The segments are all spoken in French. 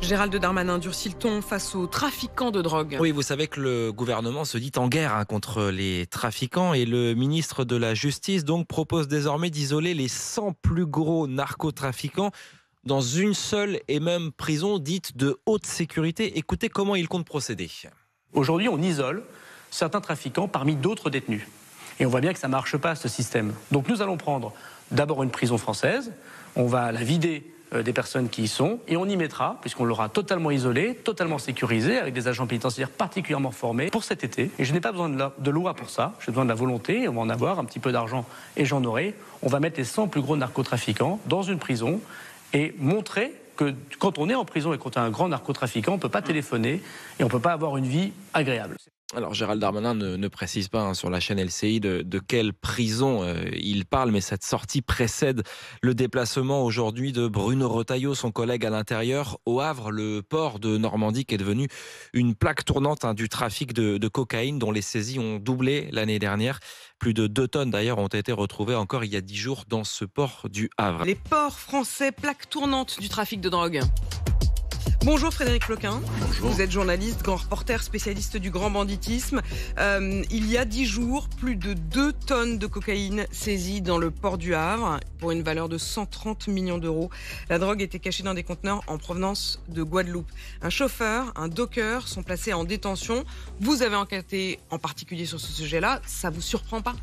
Gérald Darmanin durcit le ton face aux trafiquants de drogue. Oui, vous savez que le gouvernement se dit en guerre contre les trafiquants et le ministre de la Justice donc propose désormais d'isoler les 100 plus gros narcotrafiquants dans une seule et même prison dite de haute sécurité. Écoutez comment il compte procéder. Aujourd'hui, on isole certains trafiquants parmi d'autres détenus. Et on voit bien que ça ne marche pas, ce système. Donc nous allons prendre d'abord une prison française, on va la vider des personnes qui y sont, et on y mettra, puisqu'on l'aura totalement isolé, totalement sécurisé, avec des agents pénitentiaires particulièrement formés pour cet été. Et je n'ai pas besoin de loi pour ça, j'ai besoin de la volonté, on va en avoir un petit peu d'argent, et j'en aurai. On va mettre les 100 plus gros narcotrafiquants dans une prison, et montrer que quand on est en prison et qu'on est un grand narcotrafiquant, on ne peut pas téléphoner, et on ne peut pas avoir une vie agréable. Alors Gérald Darmanin ne précise pas sur la chaîne LCI de quelle prison il parle, mais cette sortie précède le déplacement aujourd'hui de Bruno Retailleau, son collègue à l'intérieur, au Havre, le port de Normandie qui est devenu une plaque tournante du trafic de cocaïne dont les saisies ont doublé l'année dernière. Plus de 2 tonnes d'ailleurs ont été retrouvées encore il y a 10 jours dans ce port du Havre. Les ports français, plaque tournante du trafic de drogue. Bonjour Frédéric Ploquin. Bonjour. Vous êtes journaliste, grand reporter, spécialiste du grand banditisme. Il y a 10 jours, plus de 2 tonnes de cocaïne saisies dans le port du Havre pour une valeur de 130 millions d'euros. La drogue était cachée dans des conteneurs en provenance de Guadeloupe. Un chauffeur, un docker sont placés en détention. Vous avez enquêté en particulier sur ce sujet-là. Ça vous surprend pas ?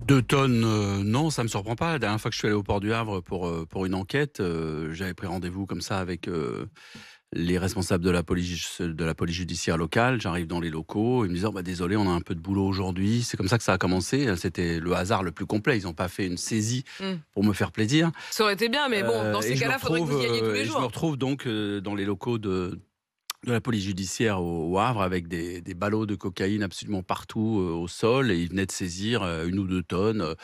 2 tonnes, non, ça me surprend pas. La dernière fois que je suis allé au port du Havre pour une enquête, j'avais pris rendez-vous comme ça avec les responsables de la police judiciaire locale. J'arrive dans les locaux, ils me disent désolé, on a un peu de boulot aujourd'hui. C'est comme ça que ça a commencé. C'était le hasard le plus complet. Ils n'ont pas fait une saisie pour me faire plaisir. Ça aurait été bien, mais bon, dans ces cas-là, il faudrait que vous y alliez tous les jours. Je me retrouve donc dans les locaux de la police judiciaire au Havre avec des ballots de cocaïne absolument partout au sol, et ils venaient de saisir 1 ou 2 tonnes.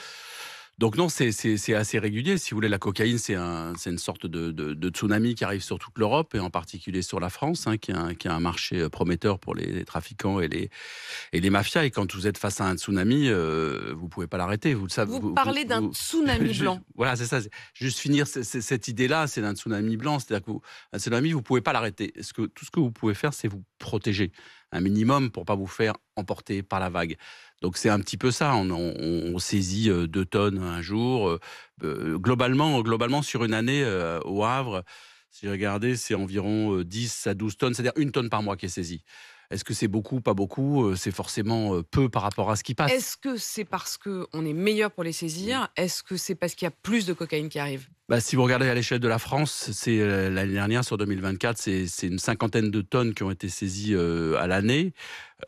Donc non, c'est assez régulier. Si vous voulez, la cocaïne, c'est une sorte de tsunami qui arrive sur toute l'Europe, et en particulier sur la France, qui a un marché prometteur pour les trafiquants et les mafias. Et quand vous êtes face à un tsunami, vous ne pouvez pas l'arrêter. Vous le savez. Vous parlez d'un tsunami blanc. Voilà, c'est ça. Juste finir cette idée-là, c'est d'un tsunami blanc. C'est-à-dire qu'un tsunami, vous ne pouvez pas l'arrêter. Tout ce que vous pouvez faire, c'est vous protéger un minimum pour ne pas vous faire emporter par la vague. Donc c'est un petit peu ça, on saisit 2 tonnes un jour. Globalement, sur une année au Havre, si j'ai regardé, c'est environ 10 à 12 tonnes, c'est-à-dire 1 tonne par mois qui est saisie. Est-ce que c'est beaucoup, pas beaucoup ? C'est forcément peu par rapport à ce qui passe. Est-ce que c'est parce qu'on est meilleur pour les saisir ? Est-ce que c'est parce qu'il y a plus de cocaïne qui arrive ? Si vous regardez à l'échelle de la France, c'est l'année dernière, sur 2024, c'est une 50aine de tonnes qui ont été saisies à l'année,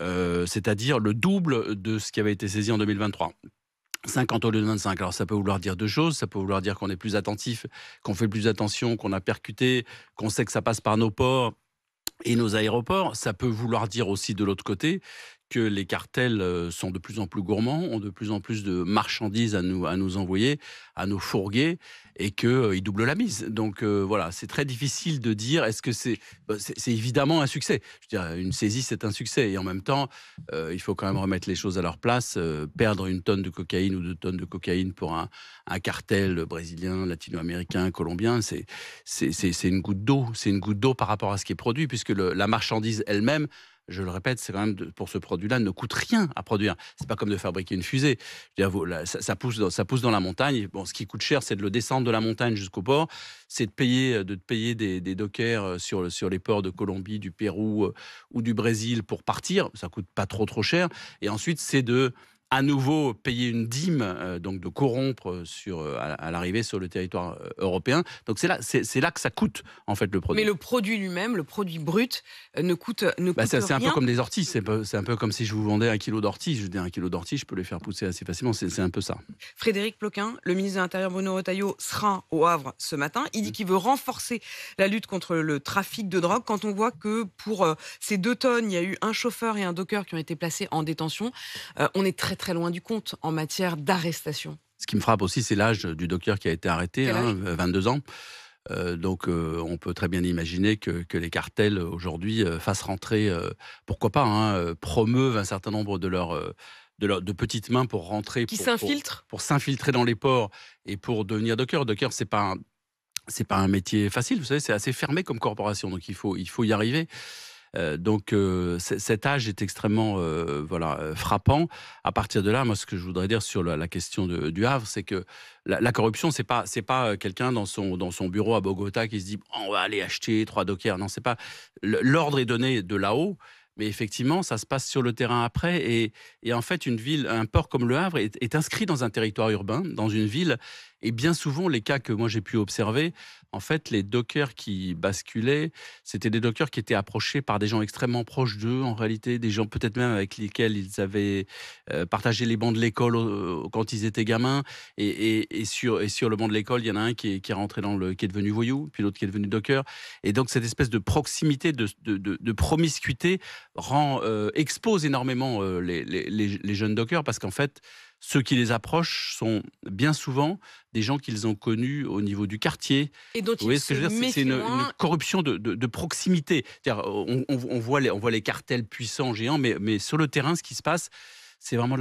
c'est-à-dire le double de ce qui avait été saisi en 2023. 50 au lieu de 25. Alors ça peut vouloir dire 2 choses. Ça peut vouloir dire qu'on est plus attentif, qu'on fait plus attention, qu'on a percuté, qu'on sait que ça passe par nos ports et nos aéroports. Ça peut vouloir dire aussi, de l'autre côté, que les cartels sont de plus en plus gourmands, ont de plus en plus de marchandises à nous envoyer, à nous fourguer, et qu'ils doublent la mise. Donc voilà, c'est très difficile de dire, est-ce que c'est évidemment un succès. Je veux dire, une saisie, c'est un succès. Et en même temps, il faut quand même remettre les choses à leur place. Perdre 1 tonne de cocaïne ou 2 tonnes de cocaïne pour un cartel brésilien, latino-américain, colombien, c'est une goutte d'eau. C'est une goutte d'eau par rapport à ce qui est produit, puisque la marchandise elle-même, je le répète, c'est quand même pour ce produit-là, ne coûte rien à produire. C'est pas comme de fabriquer une fusée. Je veux dire, ça pousse dans la montagne. Bon, ce qui coûte cher, c'est de le descendre de la montagne jusqu'au port. C'est de payer des dockers sur les ports de Colombie, du Pérou ou du Brésil pour partir. Ça coûte pas trop cher. Et ensuite, c'est de à nouveau payer une dîme, donc de corrompre à l'arrivée sur le territoire européen. Donc c'est là que ça coûte, en fait, le produit. Mais le produit lui-même, le produit brut, ne coûte rien. C'est un peu comme des orties. C'est un peu comme si je vous vendais 1 kilo d'orties. Je dis 1 kilo d'orties, je peux les faire pousser assez facilement. C'est un peu ça. Frédéric Ploquin, le ministre de l'Intérieur Bruno Retailleau, sera au Havre ce matin. Il dit qu'il veut renforcer la lutte contre le trafic de drogue. Quand on voit que pour ces 2 tonnes, il y a eu un chauffeur et un docker qui ont été placés en détention, on est très très loin du compte en matière d'arrestation. Ce qui me frappe aussi, c'est l'âge du docker qui a été arrêté, 22 ans. Donc on peut très bien imaginer que les cartels aujourd'hui fassent rentrer, pourquoi pas, promeuvent un certain nombre de petites mains pour rentrer, s'infiltrent pour s'infiltrer dans les ports et pour devenir docker. Docker, c'est pas c'est pas un métier facile, vous savez, c'est assez fermé comme corporation, donc il faut y arriver. Cet âge est extrêmement frappant. À partir de là, moi, ce que je voudrais dire sur la question du Havre, c'est que la corruption, c'est pas quelqu'un dans son bureau à Bogota qui se dit oh, on va aller acheter 3 dockers. Non, c'est pas l'ordre est donné de là-haut. Mais effectivement, ça se passe sur le terrain après. Et en fait, un port comme le Havre est inscrit dans un territoire urbain, dans une ville. Et bien souvent, les cas que moi j'ai pu observer, en fait, les dockers qui basculaient, c'était des dockers qui étaient approchés par des gens extrêmement proches d'eux, en réalité, des gens peut-être même avec lesquels ils avaient partagé les bancs de l'école quand ils étaient gamins. Et sur le banc de l'école, il y en a un qui est rentré qui est devenu voyou, puis l'autre qui est devenu docker. Et donc, cette espèce de proximité, de promiscuité expose énormément les jeunes dockers, parce qu'en fait, ceux qui les approchent sont bien souvent des gens qu'ils ont connus au niveau du quartier. Et dont vous voyez ce que je veux dire? C'est une corruption de proximité. C'est-à-dire, on voit les cartels puissants, géants, mais sur le terrain, ce qui se passe, c'est vraiment de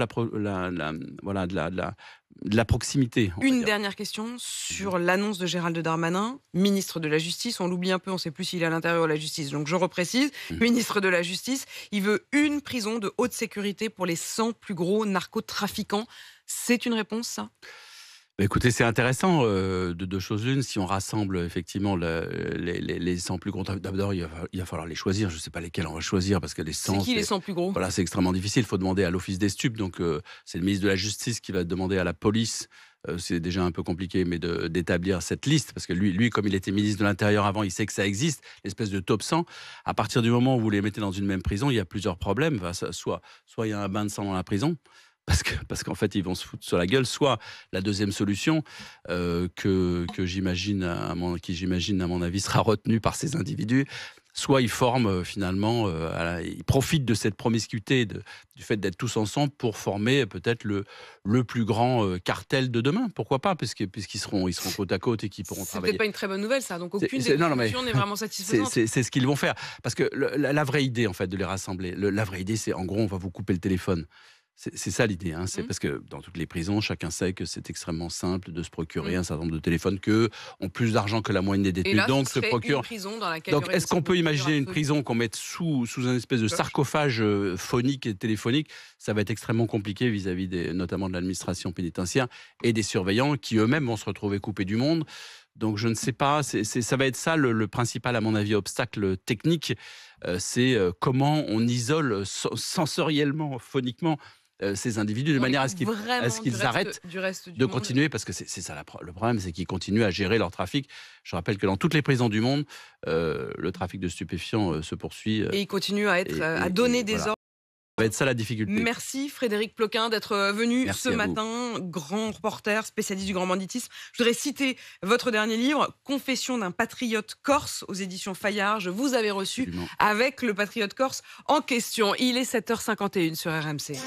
la proximité. Une dernière question sur l'annonce de Gérald Darmanin, ministre de la Justice. On l'oublie un peu, on ne sait plus s'il est à l'intérieur de la Justice. Donc je reprécise, ministre de la Justice, il veut une prison de haute sécurité pour les 100 plus gros narcotrafiquants. C'est une réponse, ça ? Écoutez, c'est intéressant de deux choses l'une. Si on rassemble effectivement les 100 plus gros, d'abord il va falloir les choisir. Je ne sais pas lesquels on va choisir parce que les 100. C'est qui les 100 plus gros ? Voilà, c'est extrêmement difficile. Il faut demander à l'Office des stupes. Donc c'est le ministre de la Justice qui va demander à la police. C'est déjà un peu compliqué, mais d'établir cette liste, parce que lui, comme il était ministre de l'Intérieur avant, il sait que ça existe, l'espèce de top 100. À partir du moment où vous les mettez dans une même prison, il y a plusieurs problèmes. Enfin, soit il y a un bain de sang dans la prison, parce qu'en fait, ils vont se foutre sur la gueule. Soit la deuxième solution, qui j'imagine, à mon avis, sera retenue par ces individus, soit ils forment finalement, ils profitent de cette promiscuité, du fait d'être tous ensemble pour former peut-être le plus grand cartel de demain. Pourquoi pas, puisqu'ils seront côte à côte et qu'ils pourront travailler. C'est peut-être pas une très bonne nouvelle, ça. Donc aucune des solutions n'est vraiment satisfaisante. C'est ce qu'ils vont faire. Parce que la vraie idée, en fait, de les rassembler, la vraie idée, c'est en gros, on va vous couper le téléphone. C'est ça l'idée, hein. C'est parce que dans toutes les prisons, chacun sait que c'est extrêmement simple de se procurer un certain nombre de téléphones, qu'eux ont plus d'argent que la moyenne des détenus. Et là, donc ce serait une prison dans laquelle donc est-ce qu'on peut imaginer une prison qu'on mette sous une espèce de sarcophage phonique et téléphonique? Ça va être extrêmement compliqué vis-à-vis notamment de l'administration pénitentiaire et des surveillants qui eux-mêmes vont se retrouver coupés du monde. Donc je ne sais pas, ça va être ça le principal, à mon avis, obstacle technique. C'est comment on isole sensoriellement, phoniquement, ces individus de manière à ce qu'ils arrêtent de continuer, parce que c'est ça le problème, c'est qu'ils continuent à gérer leur trafic. Je rappelle que dans toutes les prisons du monde, le trafic de stupéfiants se poursuit. Et ils continuent à donner des ordres. Ça va être ça la difficulté. Merci Frédéric Ploquin d'être venu ce matin, grand reporter, spécialiste du grand banditisme. Je voudrais citer votre dernier livre, Confession d'un patriote corse, aux éditions Fayard. Je vous avais reçu avec le patriote corse en question. Il est 7h51 sur RMC.